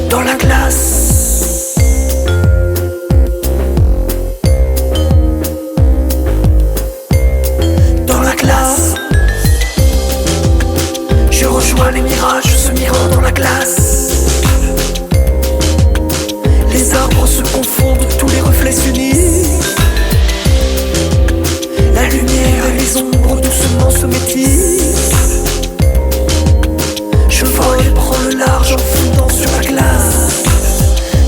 Dans la glace, dans la glace, je rejoins les mirages se mirant dans la glace. Les arbres se confondent, tous les reflets s'unissent. La lumière et les ombres doucement se métissent. Je vole et prends le large en fondant sur la glace.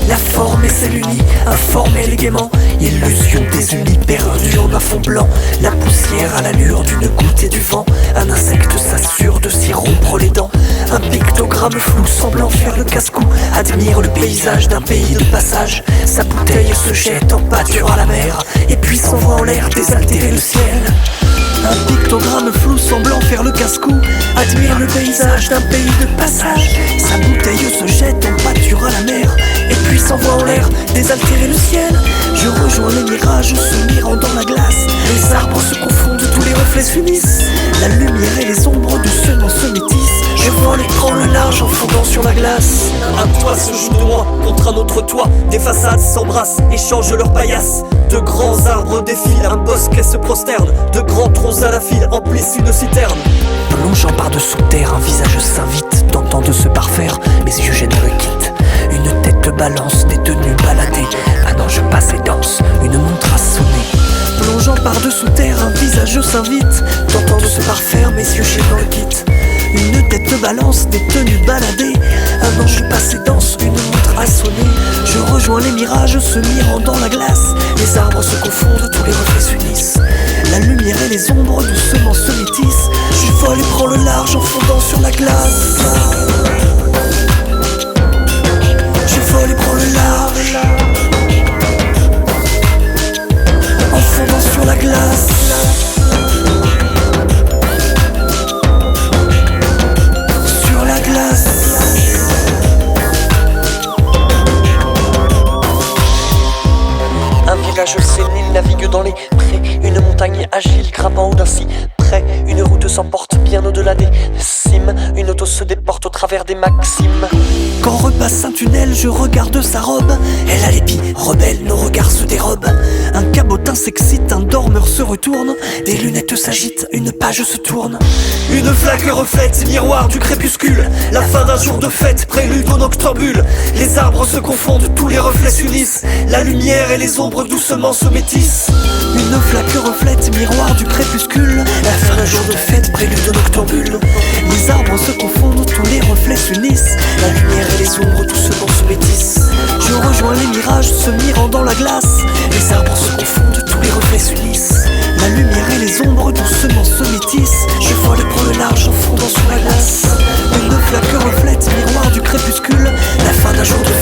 La forme est celle unie, informelle et gaiement. Illusion désunie, perdue en un fond blanc. La poussière à l'allure d'une goutte et du vent. Un insecte s'assure de s'y rompre les dents. Un pictogramme flou semblant faire le casse-cou. Admire le paysage d'un pays de passage. Sa bouteille se jette en pâture à la mer, et puis s'envoie en l'air désaltérer le ciel. Un pictogramme flou semblant faire le casse-cou. Admire le paysage d'un pays de passage. Sa bouteille se jette en pâture à la mer, et puis s'envoie en l'air désaltérer le ciel. Je rejoins les mirages se mirant dans la glace. Les arbres se confondent, tous les reflets s'unissent. La lumière et les ombres doucement se métissent. Je vole et prends le large en fondant sur la glace. Un toit se joue de moi contre un autre toit. Des façades s'embrassent, échangent leurs paillasses. De grands arbres défilent, un bosquet se prosterne. De grands troncs à la file emplissent une citerne. Plongeant par-dessous terre, un visage s'invite, tentant de se parfaire. Mes yeux gênent le quitte. Une tête balance, des tenues baladées. Un ange passe et danse, une montre a sonné. Plongeant par-dessous terre, un visage s'invite, tentant de se parfaire. Mes yeux gênent le quitte. Une tête balance, des tenues baladées. Un ange passe et danse, une montre a sonné. Je rejoins les mirages se mirant dans la glace. Les arbres se confondent, tous les reflets s'unissent. La lumière et les ombres doucement se métissent. Je vole et prends le large en fondant sur la glace. Je vole et prends le large en fondant sur la glace. Sur la glace. Un virage sénile navigue dans les prés. Une montagne agile grimpant au d'un si près. Une route s'emporte bien au-delà des cimes. Une auto se déporte au travers des maximes. Quand repasse un tunnel, je regarde sa robe. Elle a l'épis rebelle, nos regards se dérobent. Un cabotin s'excite, un dormeur se retourne. Des lunettes s'agitent, une page se tourne. Une flaque reflète, miroir du crépuscule. La fin d'un jour de fête, prélude au noctambule. Les arbres se confondent, tous les reflets s'unissent. La lumière et les ombres doucement se métissent. Une flaque reflète, miroir du crépuscule. La fin d'un jour de fête, prélude au noctambule. Les arbres se confondent, tous les reflets s'unissent. La lumière et les ombres doucement se métissent. Je rejoins les mirages se mirant dans la glace. Les arbres se confondent, tous les reflets s'unissent. La lumière et les ombres doucement se métissent. Je vole et prends le large en fondant sur la glace. Une flaque reflète, miroir du crépuscule. La fin d'un jour de